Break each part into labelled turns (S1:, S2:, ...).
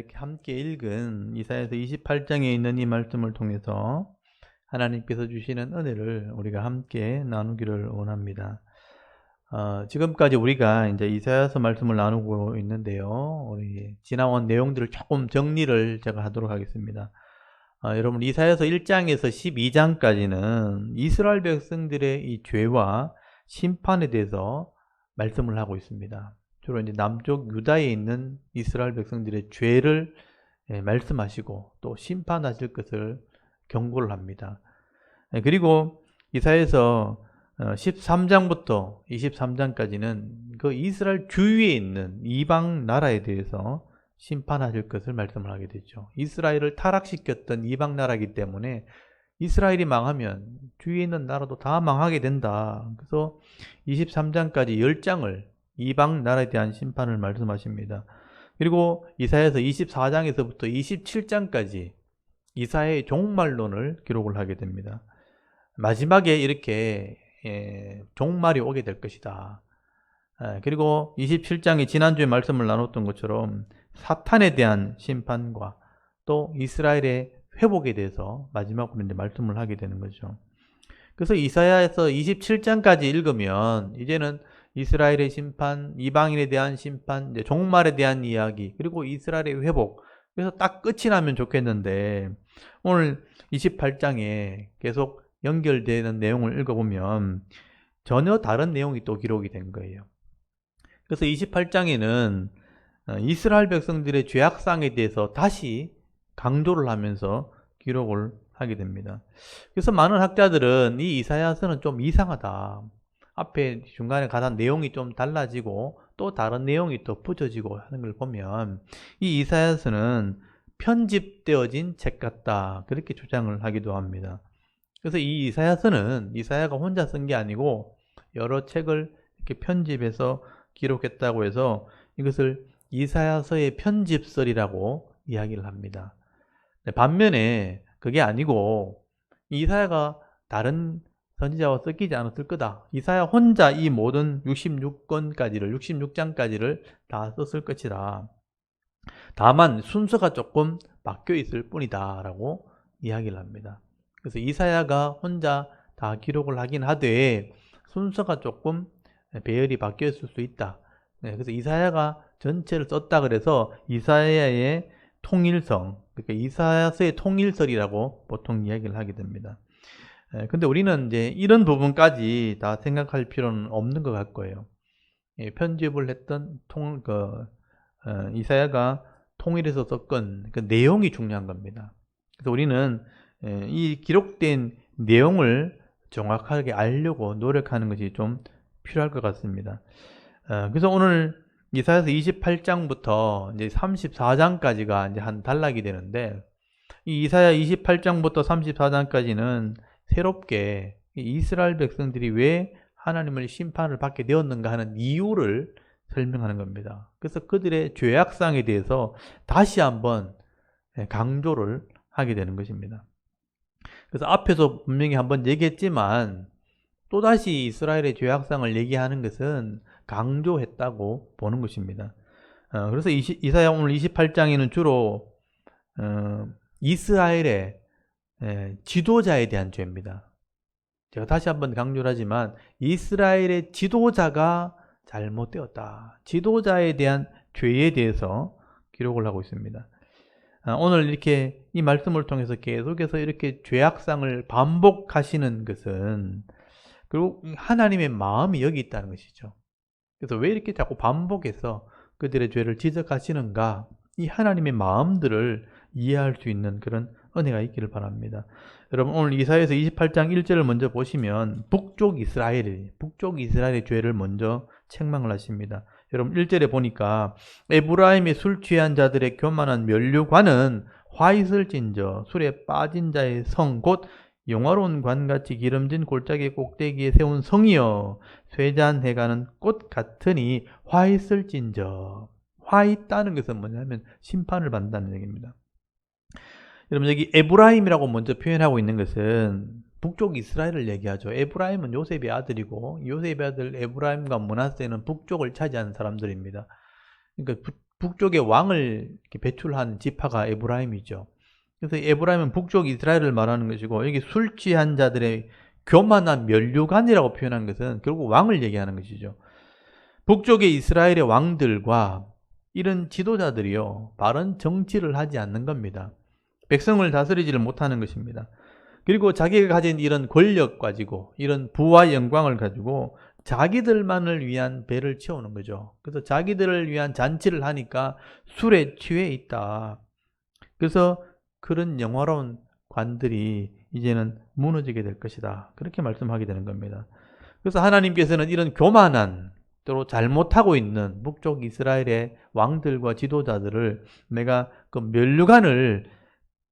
S1: 이렇게 함께 읽은 이사야서 28장에 있는 이 말씀을 통해서 하나님께서 주시는 은혜를 우리가 함께 나누기를 원합니다. 지금까지 우리가 이제 이사야서 말씀을 나누고 있는데요. 우리 지나온 내용들을 조금 정리를 제가 하도록 하겠습니다. 여러분, 이사야서 1장에서 12장까지는 이스라엘 백성들의 이 죄와 심판에 대해서 말씀을 하고 있습니다. 주로 이제 남쪽 유다에 있는 이스라엘 백성들의 죄를 말씀하시고 또 심판하실 것을 경고를 합니다. 그리고 이사야서 13장부터 23장까지는 그 이스라엘 주위에 있는 이방 나라에 대해서 심판하실 것을 말씀을 하게 되죠. 이스라엘을 타락시켰던 이방 나라이기 때문에 이스라엘이 망하면 주위에 있는 나라도 다 망하게 된다. 그래서 23장까지 10장을 이방 나라에 대한 심판을 말씀하십니다. 그리고 이사야서 24장에서부터 27장까지 이사야의 종말론을 기록을 하게 됩니다. 마지막에 이렇게 종말이 오게 될 것이다. 그리고 27장에 지난주에 말씀을 나눴던 것처럼 사탄에 대한 심판과 또 이스라엘의 회복에 대해서 마지막으로 이제 말씀을 하게 되는 거죠. 그래서 이사야에서 27장까지 읽으면 이제는 이스라엘의 심판, 이방인에 대한 심판, 이제 종말에 대한 이야기, 그리고 이스라엘의 회복. 그래서 딱 끝이 나면 좋겠는데 오늘 28장에 계속 연결되는 내용을 읽어보면 전혀 다른 내용이 또 기록이 된 거예요. 그래서 28장에는 이스라엘 백성들의 죄악상에 대해서 다시 강조를 하면서 기록을 하게 됩니다. 그래서 많은 학자들은 이 이사야서는 좀 이상하다. 앞에 중간에 가다 내용이 좀 달라지고 또 다른 내용이 또 붙여지고 하는 걸 보면 이 이사야서는 편집되어진 책 같다. 그렇게 주장을 하기도 합니다. 그래서 이 이사야서는 이사야가 혼자 쓴 게 아니고 여러 책을 이렇게 편집해서 기록했다고 해서 이것을 이사야서의 편집설이라고 이야기를 합니다. 반면에 그게 아니고 이사야가 다른 선지자와 섞이지 않았을 거다. 이사야 혼자 이 모든 66장까지를 다 썼을 것이다. 다만 순서가 조금 바뀌어 있을 뿐이다 라고 이야기를 합니다. 그래서 이사야가 혼자 다 기록을 하긴 하되 순서가 조금 배열이 바뀌어 있을 수 있다. 그래서 이사야가 전체를 썼다 그래서 이사야의 통일성, 그러니까 이사야서의 통일설이라고 보통 이야기를 하게 됩니다. 근데 우리는 이제 이런 부분까지 다 생각할 필요는 없는 것 같고요. 편집을 했던 이사야가 통일해서 썼건 그 내용이 중요한 겁니다. 그래서 우리는 이 기록된 내용을 정확하게 알려고 노력하는 것이 좀 필요할 것 같습니다. 그래서 오늘 이사야서 28장부터 이제 34장까지가 이제 한 단락이 되는데 이 이사야 28장부터 34장까지는 새롭게 이스라엘 백성들이 왜 하나님의 심판을 받게 되었는가 하는 이유를 설명하는 겁니다. 그래서 그들의 죄악상에 대해서 다시 한번 강조를 하게 되는 것입니다. 그래서 앞에서 분명히 한번 얘기했지만 또다시 이스라엘의 죄악상을 얘기하는 것은 강조했다고 보는 것입니다. 그래서 이사야 오늘 28장에는 주로 이스라엘의 지도자에 대한 죄입니다. 제가 다시 한번 강조를 하지만 이스라엘의 지도자가 잘못되었다. 지도자에 대한 죄에 대해서 기록을 하고 있습니다. 오늘 이렇게 이 말씀을 통해서 계속해서 이렇게 죄악상을 반복하시는 것은 그리고 하나님의 마음이 여기 있다는 것이죠. 그래서 왜 이렇게 자꾸 반복해서 그들의 죄를 지적하시는가? 이 하나님의 마음들을 이해할 수 있는 그런 은혜가 있기를 바랍니다. 여러분 오늘 이사야서 28장 1절을 먼저 보시면 북쪽 이스라엘의 죄를 먼저 책망을 하십니다. 여러분 1절에 보니까 에브라임의 술 취한 자들의 교만한 면류관은 화 있을진저 술에 빠진 자의 성 곧 영화로운 관같이 기름진 골짜기 꼭대기에 세운 성이여 쇠잔 해가는 꽃 같으니 화 있을진저. 화 있다는 것은 뭐냐면 심판을 받는다는 얘기입니다. 여러분 여기 에브라임이라고 먼저 표현하고 있는 것은 북쪽 이스라엘을 얘기하죠. 에브라임은 요셉의 아들이고 요셉의 아들 에브라임과 므낫세는 북쪽을 차지하는 사람들입니다. 그러니까 북쪽의 왕을 이렇게 배출한 지파가 에브라임이죠. 그래서 에브라임은 북쪽 이스라엘을 말하는 것이고, 여기 술 취한 자들의 교만한 면류관이라고 표현한 것은 결국 왕을 얘기하는 것이죠. 북쪽의 이스라엘의 왕들과 이런 지도자들이요, 바른 정치를 하지 않는 겁니다. 백성을 다스리지를 못하는 것입니다. 그리고 자기가 가진 이런 권력 가지고, 이런 부와 영광을 가지고 자기들만을 위한 배를 채우는 거죠. 그래서 자기들을 위한 잔치를 하니까 술에 취해 있다. 그래서 그런 영화로운 관들이 이제는 무너지게 될 것이다. 그렇게 말씀하게 되는 겁니다. 그래서 하나님께서는 이런 교만한, 또 잘못하고 있는 북쪽 이스라엘의 왕들과 지도자들을 내가 그 면류관을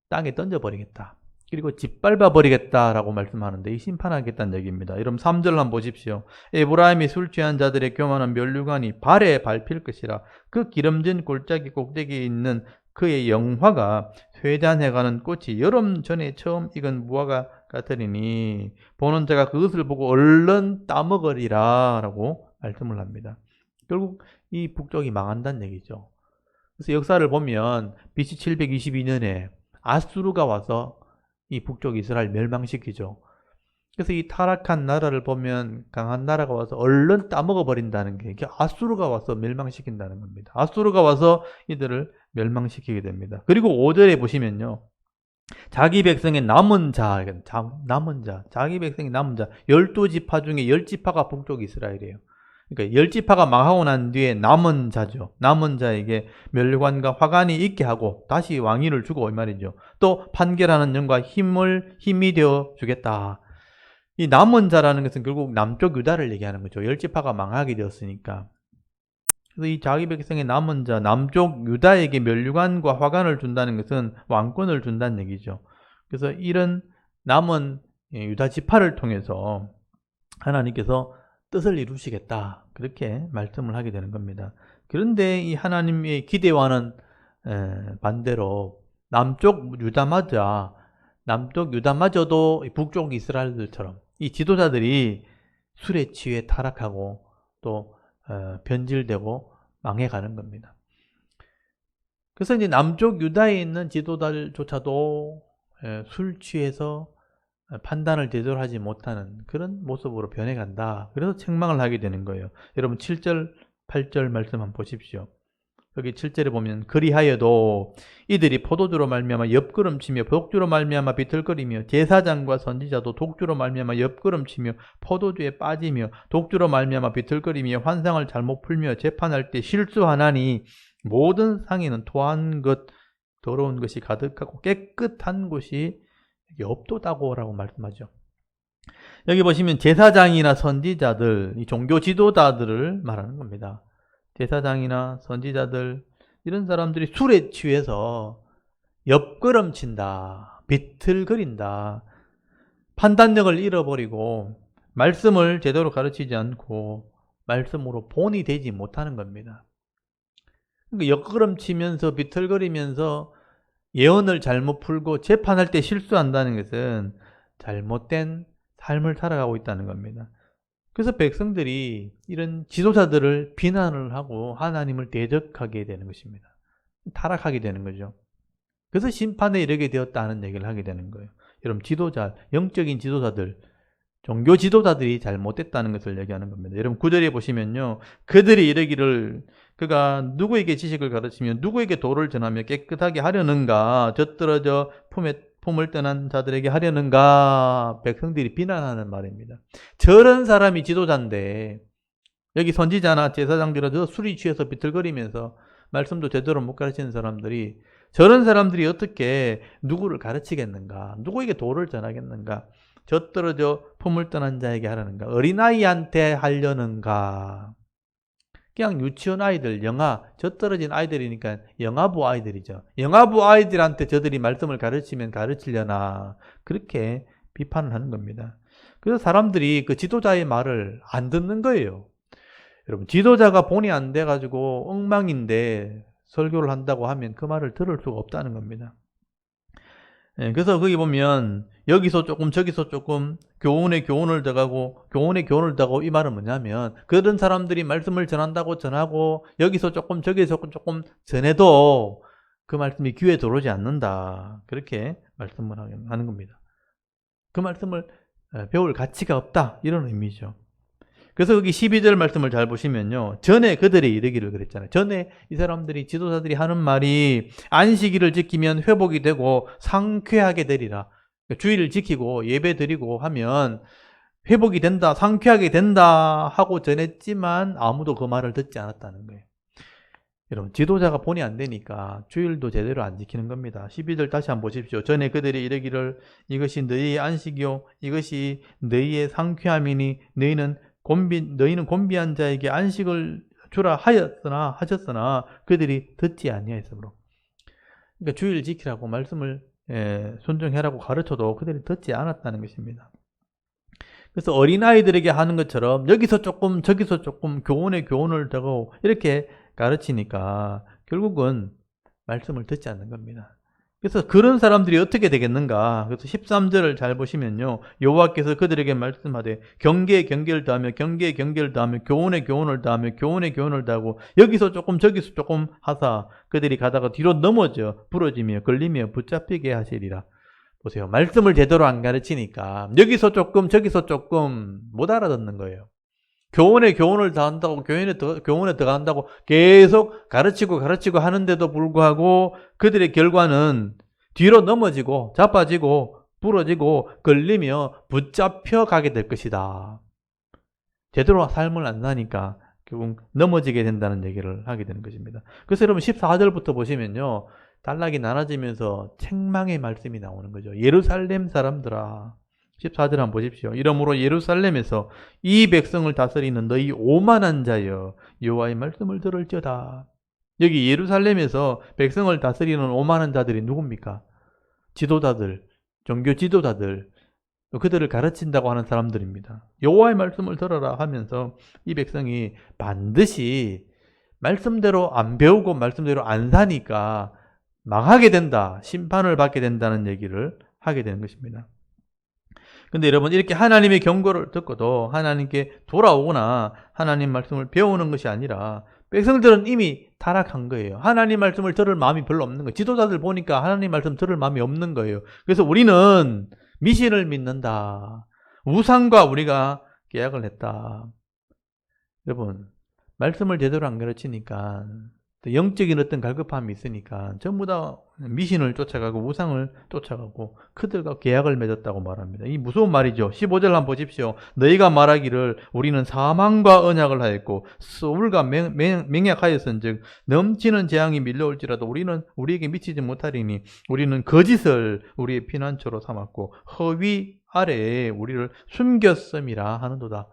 S1: 땅에 던져버리겠다. 그리고 짓밟아 버리겠다라고 말씀하는데, 이 심판하겠다는 얘기입니다. 여러분 3절 한번 보십시오. 에브라임이 술 취한 자들의 교만한 면류관이 발에 밟힐 것이라. 그 기름진 골짜기 꼭대기에 있는 그의 영화가 쇠잔해가는 꽃이 여름 전에 처음 익은 무화과 같으리니 보는 자가 그것을 보고 얼른 따먹으리라 라고 말씀을 합니다. 결국 이 북쪽이 망한다는 얘기죠. 그래서 역사를 보면 BC 722년에 아수르가 와서 이 북쪽 이스라엘 멸망시키죠. 그래서 이 타락한 나라를 보면 강한 나라가 와서 얼른 따먹어 버린다는 게, 이게 아수르가 와서 멸망시킨다는 겁니다. 아수르가 와서 이들을 멸망시키게 됩니다. 그리고 5절에 보시면요, 자기 백성의 남은 자, 자기 백성의 남은 자, 12지파 중에 10지파가 북쪽 이스라엘이에요. 그러니까 10지파가 망하고 난 뒤에 남은 자죠. 남은 자에게 멸관과 화관이 있게 하고 다시 왕위를 주고, 이 말이죠. 또 판결하는 영과 힘이 되어 주겠다. 이 남은 자라는 것은 결국 남쪽 유다를 얘기하는 거죠. 10지파가 망하게 되었으니까. 그래서 이 자기 백성의 남은 자, 남쪽 유다에게 멸류관과 화관을 준다는 것은 왕권을 준다는 얘기죠. 그래서 이런 남은 유다 지파를 통해서 하나님께서 뜻을 이루시겠다, 그렇게 말씀을 하게 되는 겁니다. 그런데 이 하나님의 기대와는 반대로 남쪽 유다마저도 북쪽 이스라엘들처럼 이 지도자들이 술에 취해 타락하고 또 변질되고 망해가는 겁니다. 그래서 이제 남쪽 유다에 있는 지도자들조차도 술 취해서 판단을 제대로 하지 못하는 그런 모습으로 변해간다. 그래서 책망을 하게 되는 거예요. 여러분 7절, 8절 말씀 한번 보십시오. 여기 7절에 보면 그리하여도 이들이 포도주로 말미암아 옆구름치며 독주로 말미암아 비틀거리며 제사장과 선지자도 독주로 말미암아 옆구름치며 포도주에 빠지며 독주로 말미암아 비틀거리며 환상을 잘못 풀며 재판할 때 실수하나니 모든 상에는 토한 것 더러운 것이 가득하고 깨끗한 곳이 없도다고 라고 말씀하죠. 여기 보시면 제사장이나 선지자들, 이 종교 지도자들을 말하는 겁니다. 제사장이나 선지자들, 이런 사람들이 술에 취해서 옆구름친다, 비틀거린다, 판단력을 잃어버리고 말씀을 제대로 가르치지 않고 말씀으로 본이 되지 못하는 겁니다. 그러니까 옆구름치면서 비틀거리면서 예언을 잘못 풀고 재판할 때 실수한다는 것은 잘못된 삶을 살아가고 있다는 겁니다. 그래서 백성들이 이런 지도자들을 비난을 하고 하나님을 대적하게 되는 것입니다. 타락하게 되는 거죠. 그래서 심판에 이르게 되었다는 얘기를 하게 되는 거예요. 여러분, 영적인 지도자들, 종교 지도자들이 잘못됐다는 것을 얘기하는 겁니다. 여러분 9절에 보시면요, 그들이 이르기를 그가 누구에게 지식을 가르치며 누구에게 도를 전하며 깨끗하게 하려는가, 젖떨어져 품을 떠난 자들에게 하려는가, 백성들이 비난하는 말입니다. 저런 사람이 지도자인데, 여기 선지자나 제사장들은 술이 취해서 비틀거리면서 말씀도 제대로 못 가르치는 사람들이, 저런 사람들이 어떻게 누구를 가르치겠는가, 누구에게 도를 전하겠는가, 젖떨어져 품을 떠난 자에게 하려는가, 어린아이한테 하려는가. 그냥 유치원 아이들, 젖떨어진 아이들이니까 영아부 아이들이죠. 영아부 아이들한테 저들이 말씀을 가르치면 가르치려나, 그렇게 비판을 하는 겁니다. 그래서 사람들이 그 지도자의 말을 안 듣는 거예요. 여러분, 지도자가 본이 안 돼가지고 엉망인데 설교를 한다고 하면 그 말을 들을 수가 없다는 겁니다. 그래서 거기 보면 여기서 조금 저기서 조금 교훈에 교훈을 더하고 교훈에 교훈을 더하고, 이 말은 뭐냐면 그런 사람들이 말씀을 전한다고 전하고 여기서 조금 저기서 조금 전해도 그 말씀이 귀에 들어오지 않는다, 그렇게 말씀을 하는 겁니다. 그 말씀을 배울 가치가 없다, 이런 의미죠. 그래서 여기 12절 말씀을 잘 보시면요, 전에 그들이 이르기를 그랬잖아요. 전에 이 사람들이, 지도자들이 하는 말이 안식일을 지키면 회복이 되고 상쾌하게 되리라. 주일을 지키고 예배 드리고 하면 회복이 된다, 상쾌하게 된다 하고 전했지만 아무도 그 말을 듣지 않았다는 거예요. 여러분, 지도자가 본이 안 되니까 주일도 제대로 안 지키는 겁니다. 12절 다시 한번 보십시오. 전에 그들이 이르기를 이것이 너희의 안식이요 이것이 너희의 상쾌함이니 너희는 곤비한 자에게 안식을 주라 하셨으나 그들이 듣지 아니하였으므로. 그러니까 주일 지키라고 말씀을 순종해라고 가르쳐도 그들이 듣지 않았다는 것입니다. 그래서 어린아이들에게 하는 것처럼 여기서 조금 저기서 조금 교훈에 교훈을 더하고 이렇게 가르치니까 결국은 말씀을 듣지 않는 겁니다. 그래서 그런 사람들이 어떻게 되겠는가? 그래서 13절을 잘 보시면요, 여호와께서 그들에게 말씀하되 경계에 경계를 더하며 경계에 경계를 더하며 교훈에 교훈을 더하며 교훈에 교훈을 더하고 여기서 조금 저기서 조금 하사 그들이 가다가 뒤로 넘어져 부러지며 걸리며 붙잡히게 하시리라. 보세요. 말씀을 제대로 안 가르치니까 여기서 조금 저기서 조금 못 알아듣는 거예요. 교훈에 교훈을 더한다고 교훈에 더한다고 계속 가르치고 하는데도 불구하고 그들의 결과는 뒤로 넘어지고 자빠지고 부러지고 걸리며 붙잡혀 가게 될 것이다. 제대로 삶을 안 사니까 결국 넘어지게 된다는 얘기를 하게 되는 것입니다. 그래서 여러분 14절부터 보시면요, 단락이 나눠지면서 책망의 말씀이 나오는 거죠. 예루살렘 사람들아, 14절 한번 보십시오. 이러므로 예루살렘에서 이 백성을 다스리는 너희 오만한 자여 여호와의 말씀을 들을지어다. 여기 예루살렘에서 백성을 다스리는 오만한 자들이 누굽니까? 지도자들, 종교 지도자들, 그들을 가르친다고 하는 사람들입니다. 여호와의 말씀을 들어라 하면서 이 백성이 반드시 말씀대로 안 배우고 말씀대로 안 사니까 망하게 된다, 심판을 받게 된다는 얘기를 하게 되는 것입니다. 근데 여러분, 이렇게 하나님의 경고를 듣고도 하나님께 돌아오거나 하나님 말씀을 배우는 것이 아니라 백성들은 이미 타락한 거예요. 하나님 말씀을 들을 마음이 별로 없는 거예요. 지도자들 보니까 하나님 말씀 들을 마음이 없는 거예요. 그래서 우리는 미신을 믿는다, 우상과 우리가 계약을 했다. 여러분, 말씀을 제대로 안 가르치니까 영적인 어떤 갈급함이 있으니까 전부 다 미신을 쫓아가고 우상을 쫓아가고 그들과 계약을 맺었다고 말합니다. 이 무서운 말이죠. 15절 한번 보십시오. 너희가 말하기를 우리는 사망과 언약을 하였고 소울과 맹약하였은즉 넘치는 재앙이 밀려올지라도 우리에게 미치지 못하리니 우리는 거짓을 우리의 피난처로 삼았고 허위 아래에 우리를 숨겼음이라 하는도다.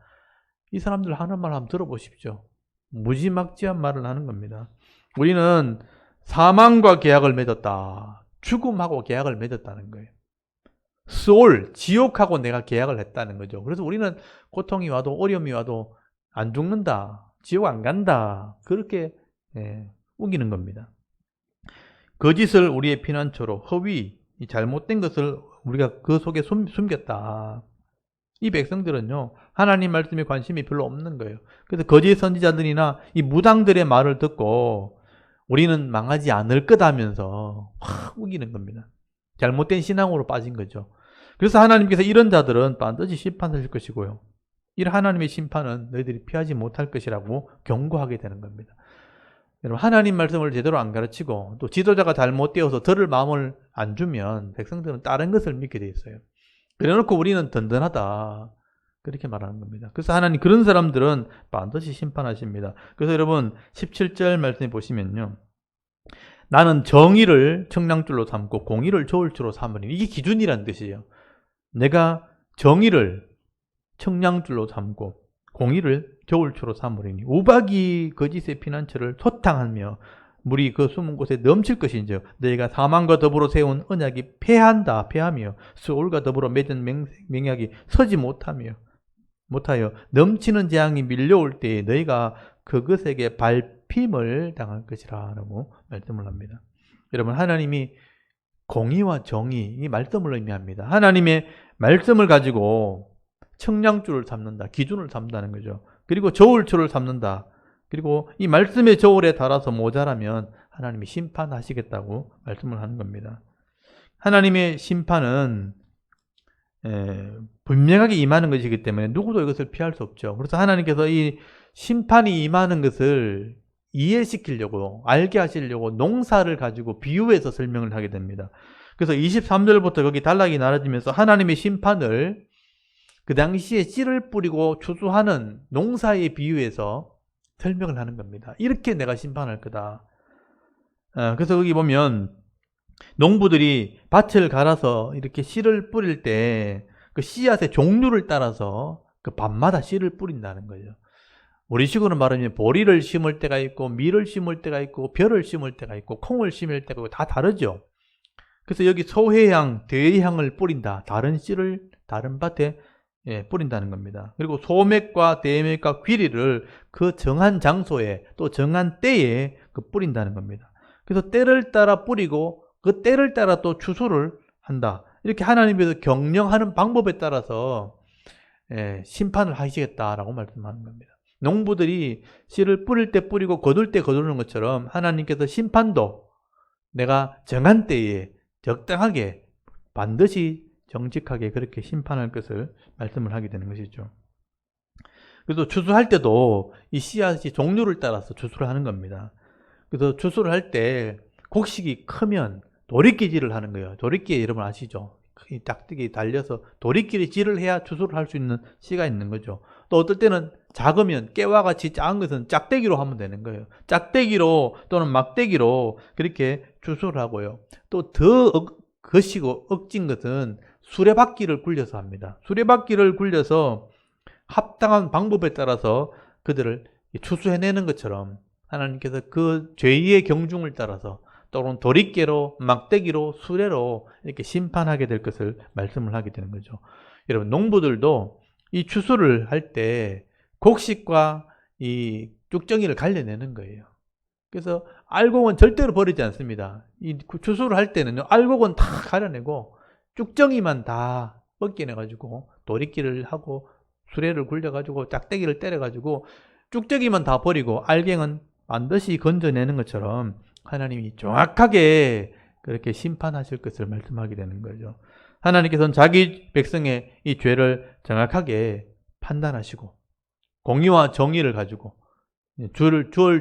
S1: 이 사람들 하는 말 한번 들어보십시오. 무지막지한 말을 하는 겁니다. 우리는 사망과 계약을 맺었다. 죽음하고 계약을 맺었다는 거예요. 소울, 지옥하고 내가 계약을 했다는 거죠. 그래서 우리는 고통이 와도 어려움이 와도 안 죽는다, 지옥 안 간다, 그렇게 우기는 겁니다. 거짓을 우리의 피난처로, 허위, 잘못된 것을 우리가 그 속에 숨겼다. 이 백성들은요, 하나님 말씀에 관심이 별로 없는 거예요. 그래서 거짓 선지자들이나 이 무당들의 말을 듣고 우리는 망하지 않을 거다면서 확 우기는 겁니다. 잘못된 신앙으로 빠진 거죠. 그래서 하나님께서 이런 자들은 반드시 심판하실 것이고요, 이 하나님의 심판은 너희들이 피하지 못할 것이라고 경고하게 되는 겁니다. 여러분, 하나님 말씀을 제대로 안 가르치고 또 지도자가 잘못되어서 들을 마음을 안 주면 백성들은 다른 것을 믿게 돼 있어요. 그래놓고 우리는 든든하다, 그렇게 말하는 겁니다. 그래서 하나님 그런 사람들은 반드시 심판하십니다. 그래서 여러분 17절 말씀해 보시면요, 나는 정의를 청량줄로 삼고 공의를 저울줄로 삼으리니, 이게 기준이라는 뜻이에요. 내가 정의를 청량줄로 삼고 공의를 저울줄로 삼으리니 우박이 거짓의 피난처를 소탕하며 물이 그 숨은 곳에 넘칠 것인즉 너희가 사망과 더불어 세운 언약이 패하며 수올과 더불어 맺은 맹약이 서지 못하여 넘치는 재앙이 밀려올 때에 너희가 그것에게 밟힘을 당할 것이라 라고 말씀을 합니다. 여러분, 하나님이 공의와 정의, 이 말씀을 의미합니다. 하나님의 말씀을 가지고 측량줄을 삼는다, 기준을 삼다는 거죠. 그리고 저울추를 삼는다. 그리고 이 말씀의 저울에 달아서 모자라면 하나님이 심판하시겠다고 말씀을 하는 겁니다. 하나님의 심판은 분명하게 임하는 것이기 때문에 누구도 이것을 피할 수 없죠. 그래서 하나님께서 이 심판이 임하는 것을 이해시키려고, 알게 하시려고 농사를 가지고 비유해서 설명을 하게 됩니다. 그래서 23절부터 거기 단락이 나눠지면서 하나님의 심판을 그 당시에 씨를 뿌리고 추수하는 농사에 비유해서 설명을 하는 겁니다. 이렇게 내가 심판할 거다. 그래서 거기 보면 농부들이 밭을 갈아서 이렇게 씨를 뿌릴 때 그 씨앗의 종류를 따라서 그 밭마다 씨를 뿌린다는 거죠. 우리식으로 말하면 보리를 심을 때가 있고 밀을 심을 때가 있고 벼를 심을 때가 있고 콩을 심을 때가 있고 다 다르죠. 그래서 여기 소회향, 대향을 뿌린다. 다른 씨를 다른 밭에 뿌린다는 겁니다. 그리고 소맥과 대맥과 귀리를 그 정한 장소에 또 정한 때에 뿌린다는 겁니다. 그래서 때를 따라 뿌리고 그 때를 따라 또 추수를 한다. 이렇게 하나님께서 경영하는 방법에 따라서 심판을 하시겠다라고 말씀하는 겁니다. 농부들이 씨를 뿌릴 때 뿌리고 거둘 때 거두는 것처럼 하나님께서 심판도 내가 정한 때에 적당하게 반드시 정직하게 그렇게 심판할 것을 말씀을 하게 되는 것이죠. 그래서 추수할 때도 이 씨앗이 종류를 따라서 추수를 하는 겁니다. 그래서 추수를 할 때 곡식이 크면 도리끼질을 하는 거예요. 도리끼 여러분 아시죠? 이 짝대기 달려서 도리끼질을 해야 추수를 할 수 있는 씨가 있는 거죠. 또 어떨 때는 작으면 깨와 같이 작은 것은 짝대기로 하면 되는 거예요. 짝대기로 또는 막대기로 그렇게 추수를 하고요. 또 더 거시고 억진 것은 수레바퀴를 굴려서 합니다. 수레바퀴를 굴려서 합당한 방법에 따라서 그들을 추수해내는 것처럼 하나님께서 그 죄의 경중을 따라서 또는 도리깨로, 막대기로, 수레로 이렇게 심판하게 될 것을 말씀을 하게 되는 거죠. 여러분, 농부들도 이 추수를 할 때 곡식과 이 쭉정이를 갈려내는 거예요. 그래서 알곡은 절대로 버리지 않습니다. 이 추수를 할 때는요, 알곡은 다 가려내고 쭉정이만 다 벗겨내가지고 도리끼를 하고 수레를 굴려가지고 짝대기를 때려가지고 쭉정이만 다 버리고 알갱은 반드시 건져내는 것처럼 하나님이 정확하게 그렇게 심판하실 것을 말씀하게 되는 거죠. 하나님께서는 자기 백성의 이 죄를 정확하게 판단하시고 공의와 정의를 가지고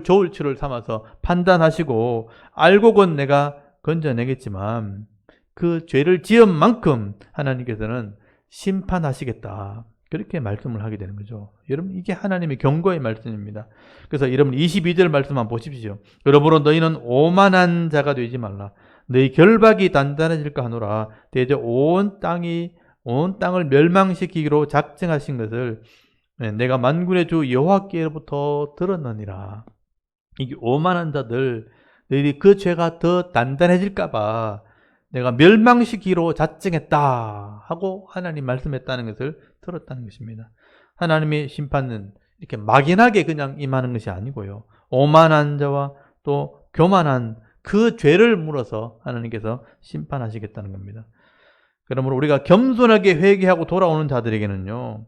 S1: 저울추를 삼아서 판단하시고 알곡은 내가 건져내겠지만 그 죄를 지은 만큼 하나님께서는 심판하시겠다. 그렇게 말씀을 하게 되는 거죠. 여러분, 이게 하나님의 경고의 말씀입니다. 그래서 여러분 22절 말씀 한번 보십시오. 그러므로 너희는 오만한 자가 되지 말라. 너희 결박이 단단해질까 하노라. 대저 온 땅을 멸망시키기로 작정하신 것을 내가 만군의 주 여호와께로부터 들었느니라. 이게 오만한 자들, 너희들이 그 죄가 더 단단해질까 봐 내가 멸망시키기로 작정했다 하고 하나님 말씀했다는 것을 들었다는 것입니다. 하나님의 심판은 이렇게 막연하게 그냥 임하는 것이 아니고요. 오만한 자와 또 교만한 그 죄를 물어서 하나님께서 심판하시겠다는 겁니다. 그러므로 우리가 겸손하게 회개하고 돌아오는 자들에게는요,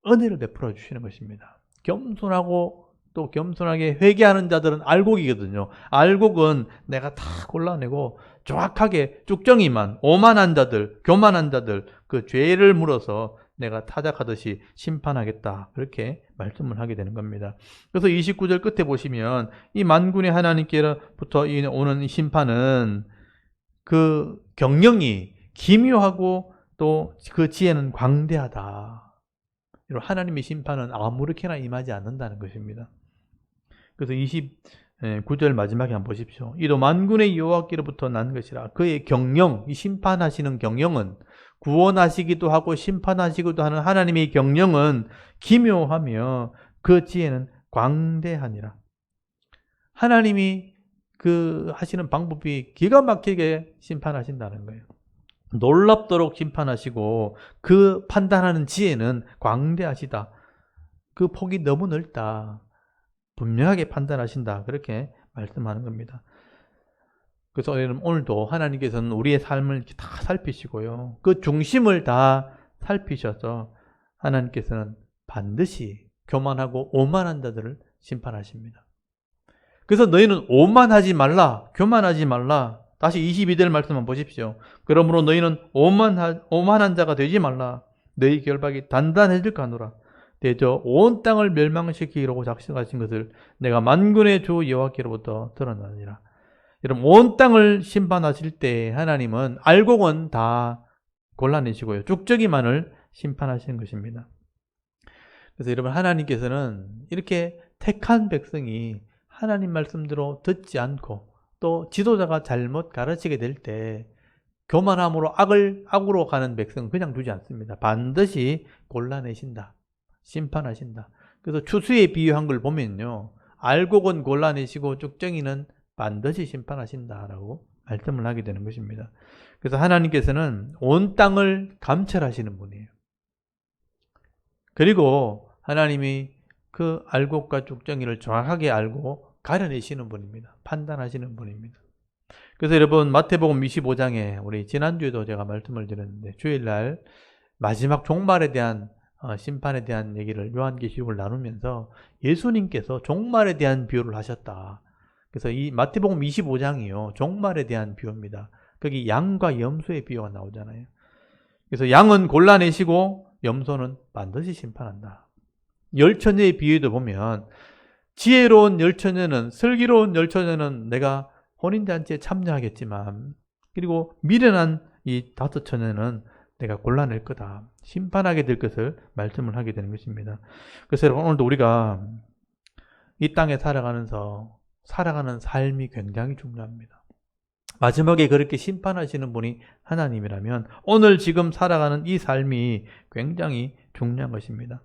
S1: 은혜를 베풀어 주시는 것입니다. 겸손하고 또 겸손하게 회개하는 자들은 알곡이거든요. 알곡은 내가 다 골라내고 정확하게 쭉정이만 오만한 자들, 교만한 자들 그 죄를 물어서 내가 타작하듯이 심판하겠다. 그렇게 말씀을 하게 되는 겁니다. 그래서 29절 끝에 보시면 이 만군의 하나님께로부터 오는 이 심판은 그 경영이 기묘하고 또 그 지혜는 광대하다. 하나님의 심판은 아무렇게나 임하지 않는다는 것입니다. 그래서 29절 마지막에 한번 보십시오. 이도 만군의 여호와께로부터 난 것이라. 그의 경영, 이 심판하시는 경영은 구원하시기도 하고 심판하시기도 하는 하나님의 경영은 기묘하며 그 지혜는 광대하니라. 하나님이 그 하시는 방법이 기가 막히게 심판하신다는 거예요. 놀랍도록 심판하시고 그 판단하는 지혜는 광대하시다. 그 폭이 너무 넓다. 분명하게 판단하신다. 그렇게 말씀하는 겁니다. 그래서 오늘도 하나님께서는 우리의 삶을 다 살피시고요. 그 중심을 다 살피셔서 하나님께서는 반드시 교만하고 오만한 자들을 심판하십니다. 그래서 너희는 오만하지 말라, 교만하지 말라. 다시 22절 말씀만 보십시오. 그러므로 너희는 오만한 자가 되지 말라. 너희 결박이 단단해질까 하노라. 대저 온 땅을 멸망시키기로 작정하신 것을 내가 만군의 주 여호와께로부터 들었느니라. 여러분, 온 땅을 심판하실 때 하나님은 알곡은 다 골라내시고요. 쭉저기만을 심판하시는 것입니다. 그래서 여러분, 하나님께서는 이렇게 택한 백성이 하나님 말씀대로 듣지 않고 또 지도자가 잘못 가르치게 될 때 교만함으로 악으로 가는 백성은 그냥 두지 않습니다. 반드시 골라내신다. 심판하신다. 그래서 추수에 비유한 걸 보면요. 알곡은 골라내시고 쭉정이는 반드시 심판하신다라고 말씀을 하게 되는 것입니다. 그래서 하나님께서는 온 땅을 감찰하시는 분이에요. 그리고 하나님이 그 알곡과 쭉정이를 정확하게 알고 가려내시는 분입니다. 판단하시는 분입니다. 그래서 여러분, 마태복음 25장에 우리 지난주에도 제가 말씀을 드렸는데 주일날 마지막 종말에 대한 심판에 대한 얘기를 요한계시록을 나누면서 예수님께서 종말에 대한 비유를 하셨다. 그래서 이 마태복음 25장이요. 종말에 대한 비유입니다. 거기 양과 염소의 비유가 나오잖아요. 그래서 양은 골라내시고 염소는 반드시 심판한다. 열처녀의 비유도 보면 지혜로운 열처녀는, 슬기로운 열처녀는 내가 혼인잔치에 참여하겠지만, 그리고 미련한 이 다섯 처녀는 내가 골라낼 거다. 심판하게 될 것을 말씀을 하게 되는 것입니다. 그래서 여러분, 오늘도 우리가 이 땅에 살아가면서 살아가는 삶이 굉장히 중요합니다. 마지막에 그렇게 심판하시는 분이 하나님이라면 오늘 지금 살아가는 이 삶이 굉장히 중요한 것입니다.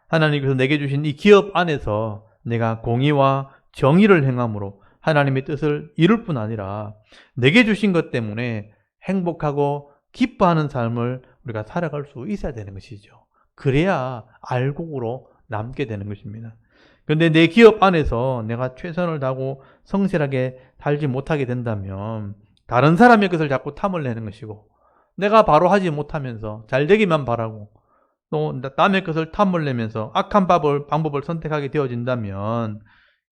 S1: 하나님께서 내게 주신 이 기업 안에서 내가 공의와 정의를 행함으로 하나님의 뜻을 이룰 뿐 아니라 내게 주신 것 때문에 행복하고 기뻐하는 삶을 우리가 살아갈 수 있어야 되는 것이죠. 그래야 알곡으로 남게 되는 것입니다. 그런데 내 기업 안에서 내가 최선을 다하고 성실하게 살지 못하게 된다면 다른 사람의 것을 자꾸 탐을 내는 것이고, 내가 바로 하지 못하면서 잘 되기만 바라고 또 남의 것을 탐을 내면서 악한 방법을 선택하게 되어진다면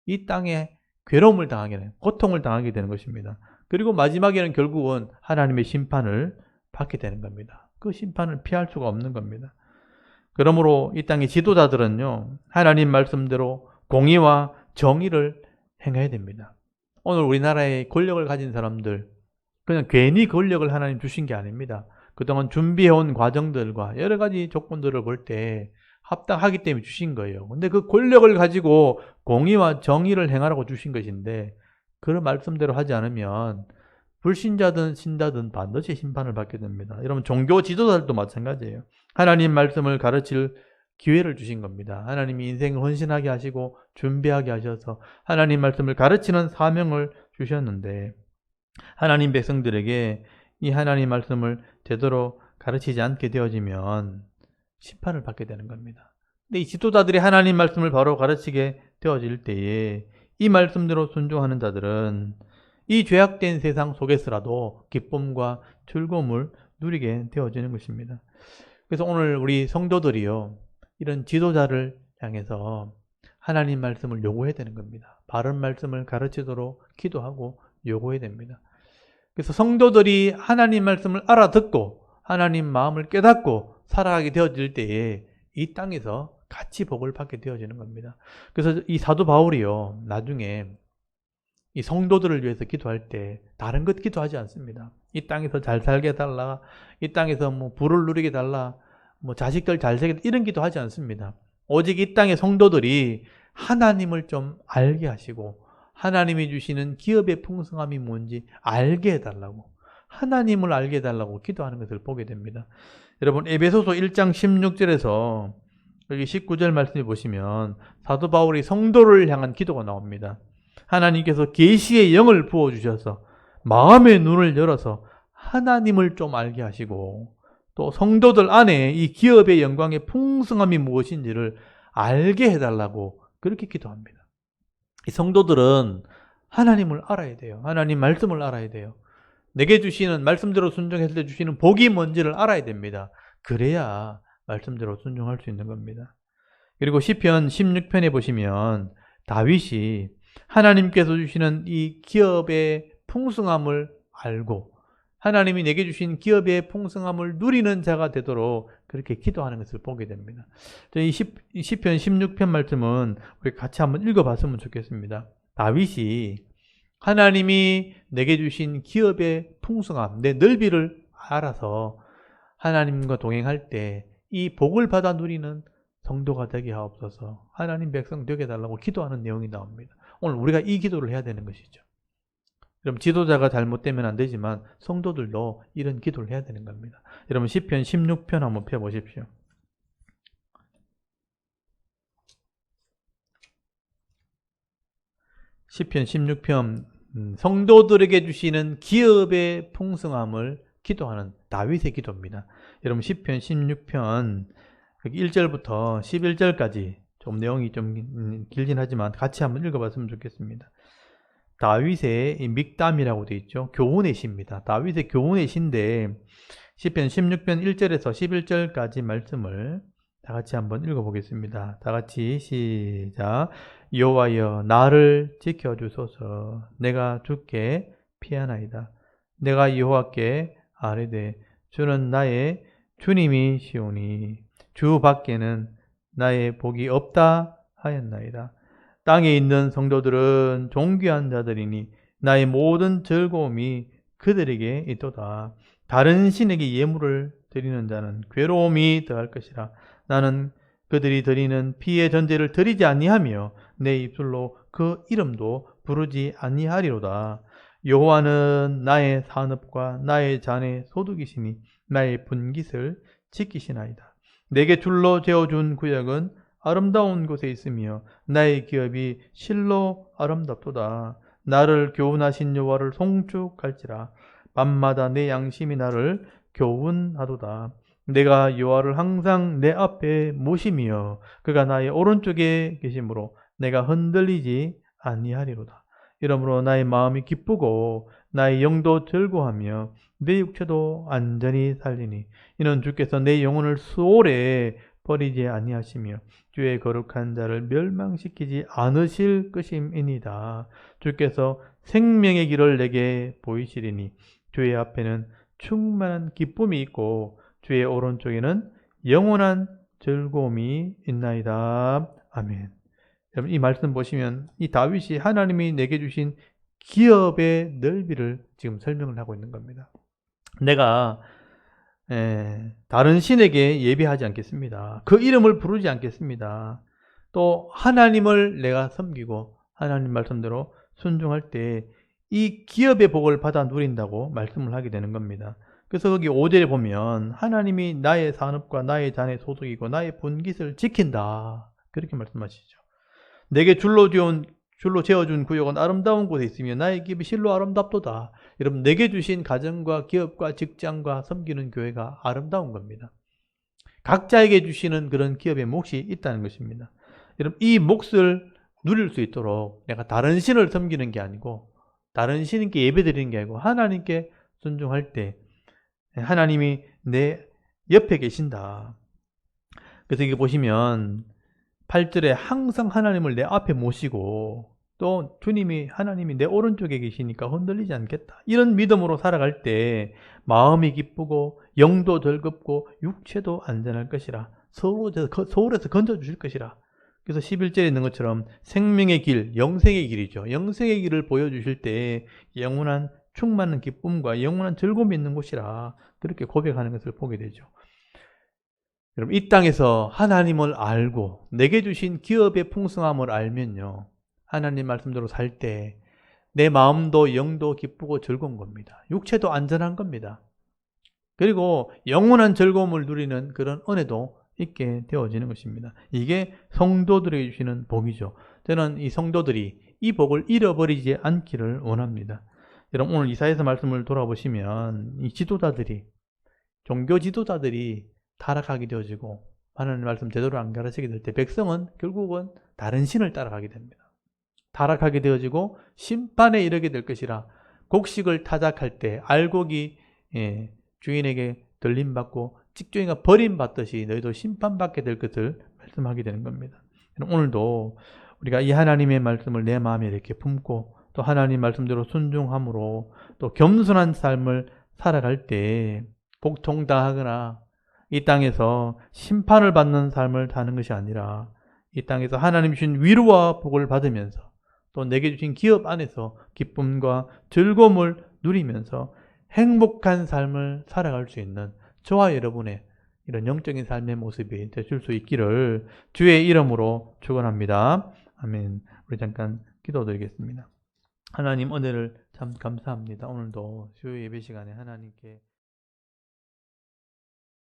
S1: 이 땅에 괴로움을 당하게 되는, 고통을 당하게 되는 것입니다. 그리고 마지막에는 결국은 하나님의 심판을 받게 되는 겁니다. 그 심판을 피할 수가 없는 겁니다. 그러므로 이 땅의 지도자들은요, 하나님 말씀대로 공의와 정의를 행해야 됩니다. 오늘 우리나라의 권력을 가진 사람들, 그냥 괜히 권력을 하나님 주신 게 아닙니다. 그동안 준비해온 과정들과 여러 가지 조건들을 볼 때 합당하기 때문에 주신 거예요. 근데 그 권력을 가지고 공의와 정의를 행하라고 주신 것인데, 그런 말씀대로 하지 않으면 불신자든 신자든 반드시 심판을 받게 됩니다. 여러분, 종교 지도자들도 마찬가지예요. 하나님 말씀을 가르칠 기회를 주신 겁니다. 하나님이 인생을 헌신하게 하시고 준비하게 하셔서 하나님 말씀을 가르치는 사명을 주셨는데, 하나님 백성들에게 이 하나님 말씀을 제대로 가르치지 않게 되어지면 심판을 받게 되는 겁니다. 근데 이 지도자들이 하나님 말씀을 바로 가르치게 되어질 때에 이 말씀대로 순종하는 자들은 이 죄악된 세상 속에서라도 기쁨과 즐거움을 누리게 되어지는 것입니다. 그래서 오늘 우리 성도들이요, 이런 지도자를 향해서 하나님 말씀을 요구해야 되는 겁니다. 바른 말씀을 가르치도록 기도하고 요구해야 됩니다. 그래서 성도들이 하나님 말씀을 알아듣고 하나님 마음을 깨닫고 살아가게 되어질 때에 이 땅에서 같이 복을 받게 되어지는 겁니다. 그래서 이 사도 바울이요, 나중에 이 성도들을 위해서 기도할 때 다른 것 기도하지 않습니다. 이 땅에서 잘 살게 해달라, 이 땅에서 뭐 부를 누리게 해달라, 뭐 자식들 잘 살게, 이런 기도하지 않습니다. 오직 이 땅의 성도들이 하나님을 좀 알게 하시고 하나님이 주시는 기업의 풍성함이 뭔지 알게 해달라고, 하나님을 알게 해달라고 기도하는 것을 보게 됩니다. 여러분, 에베소서 1장 16절에서 여기 19절 말씀해 보시면 사도 바울이 성도를 향한 기도가 나옵니다. 하나님께서 계시의 영을 부어주셔서 마음의 눈을 열어서 하나님을 좀 알게 하시고 또 성도들 안에 이 기업의 영광의 풍성함이 무엇인지를 알게 해달라고 그렇게 기도합니다. 이 성도들은 하나님을 알아야 돼요. 하나님 말씀을 알아야 돼요. 내게 주시는 말씀대로 순종했을 때 주시는 복이 뭔지를 알아야 됩니다. 그래야 말씀대로 순종할 수 있는 겁니다. 그리고 시편 16편에 보시면 다윗이 하나님께서 주시는 이 기업의 풍성함을 알고 하나님이 내게 주신 기업의 풍성함을 누리는 자가 되도록 그렇게 기도하는 것을 보게 됩니다. 이 시편 16편 말씀은 우리 같이 한번 읽어봤으면 좋겠습니다. 다윗이 하나님이 내게 주신 기업의 풍성함, 내 넓이를 알아서 하나님과 동행할 때 이 복을 받아 누리는 성도가 되게 하옵소서, 하나님 백성 되게 해달라고 기도하는 내용이 나옵니다. 오늘 우리가 이 기도를 해야 되는 것이죠. 여러분, 지도자가 잘못되면 안 되지만 성도들도 이런 기도를 해야 되는 겁니다. 여러분, 시편 16편 한번 펴보십시오. 시편 16편, 성도들에게 주시는 기업의 풍성함을 기도하는 다윗의 기도입니다. 여러분, 시편 16편 1절부터 11절까지 좀 내용이 좀 길긴 하지만 같이 한번 읽어봤으면 좋겠습니다. 다윗의 믹담이라고 되어 있죠. 교훈의 시입니다. 다윗의 교훈의 시인데 시편 16편 1절에서 11절까지 말씀을 다 같이 한번 읽어보겠습니다. 다 같이 시작. 여호와여, 나를 지켜주소서. 내가 주께 피하나이다. 내가 여호와께 아뢰되 주는 나의 주님이시오니 주 밖에는 나의 복이 없다 하였나이다. 땅에 있는 성도들은 존귀한 자들이니 나의 모든 즐거움이 그들에게 있도다. 다른 신에게 예물을 드리는 자는 괴로움이 더할 것이라. 나는 그들이 드리는 피의 전제를 드리지 아니하며 내 입술로 그 이름도 부르지 아니하리로다. 여호와는 나의 산업과 나의 잔의 소득이시니 나의 분깃을 지키시나이다. 내게 줄로 재어준 구역은 아름다운 곳에 있으며 나의 기업이 실로 아름답도다. 나를 교훈하신 여호와를 송축할지라. 밤마다 내 양심이 나를 교훈하도다. 내가 여호와를 항상 내 앞에 모시며 그가 나의 오른쪽에 계심으로 내가 흔들리지 아니하리로다. 이러므로 나의 마음이 기쁘고 나의 영도 즐거워하며 내 육체도 안전히 살리니 이는 주께서 내 영혼을 수월에 버리지 아니하시며 주의 거룩한 자를 멸망시키지 않으실 것임이니이다. 주께서 생명의 길을 내게 보이시리니 주의 앞에는 충만한 기쁨이 있고 주의 오른쪽에는 영원한 즐거움이 있나이다. 아멘. 여러분, 이 말씀 보시면 이 다윗이 하나님이 내게 주신 기업의 넓이를 지금 설명을 하고 있는 겁니다. 내가 다른 신에게 예배하지 않겠습니다. 그 이름을 부르지 않겠습니다. 또 하나님을 내가 섬기고 하나님 말씀대로 순종할 때 이 기업의 복을 받아 누린다고 말씀을 하게 되는 겁니다. 그래서 거기 5절에 보면 하나님이 나의 산업과 나의 잔의 소득이고 나의 분깃을 지킨다, 그렇게 말씀하시죠. 내게 줄로 재어준 구역은 아름다운 곳에 있으며 나의 기업이 실로 아름답도다. 여러분, 내게 주신 가정과 기업과 직장과 섬기는 교회가 아름다운 겁니다. 각자에게 주시는 그런 기업의 몫이 있다는 것입니다. 여러분, 이 몫을 누릴 수 있도록 내가 다른 신을 섬기는 게 아니고 다른 신께 예배드리는 게 아니고 하나님께 순종할 때 하나님이 내 옆에 계신다. 그래서 이게 보시면 8절에 항상 하나님을 내 앞에 모시고 또 하나님이 내 오른쪽에 계시니까 흔들리지 않겠다. 이런 믿음으로 살아갈 때 마음이 기쁘고 영도 즐겁고 육체도 안전할 것이라. 서울에서 건져주실 것이라. 그래서 11절에 있는 것처럼 생명의 길, 영생의 길이죠. 영생의 길을 보여주실 때 영원한 충만한 기쁨과 영원한 즐거움이 있는 곳이라 그렇게 고백하는 것을 보게 되죠. 여러분, 이 땅에서 하나님을 알고 내게 주신 기업의 풍성함을 알면요, 하나님 말씀대로 살 때 내 마음도 영도 기쁘고 즐거운 겁니다. 육체도 안전한 겁니다. 그리고 영원한 즐거움을 누리는 그런 은혜도 있게 되어지는 것입니다. 이게 성도들에게 주시는 복이죠. 저는 이 성도들이 이 복을 잃어버리지 않기를 원합니다. 여러분, 오늘 이사야서 말씀을 돌아보시면 이 지도자들이, 종교 지도자들이 타락하게 되어지고 하나님의 말씀 제대로 안 가르치게 될 때 백성은 결국은 다른 신을 따라가게 됩니다. 타락하게 되어지고 심판에 이르게 될 것이라. 곡식을 타작할 때 알곡이 주인에게 들림받고 찍종이가 버림받듯이 너희도 심판받게 될 것을 말씀하게 되는 겁니다. 오늘도 우리가 이 하나님의 말씀을 내 마음에 이렇게 품고 또 하나님 말씀대로 순종함으로 또 겸손한 삶을 살아갈 때 복통당하거나 이 땅에서 심판을 받는 삶을 사는 것이 아니라 이 땅에서 하나님 주신 위로와 복을 받으면서 또 내게 주신 기업 안에서 기쁨과 즐거움을 누리면서 행복한 삶을 살아갈 수 있는 저와 여러분의 이런 영적인 삶의 모습이 되실 수 있기를 주의 이름으로 축원합니다. 아멘. 우리 잠깐 기도드리겠습니다. 하나님 은혜를 참 감사합니다. 오늘도 주의 예배 시간에 하나님께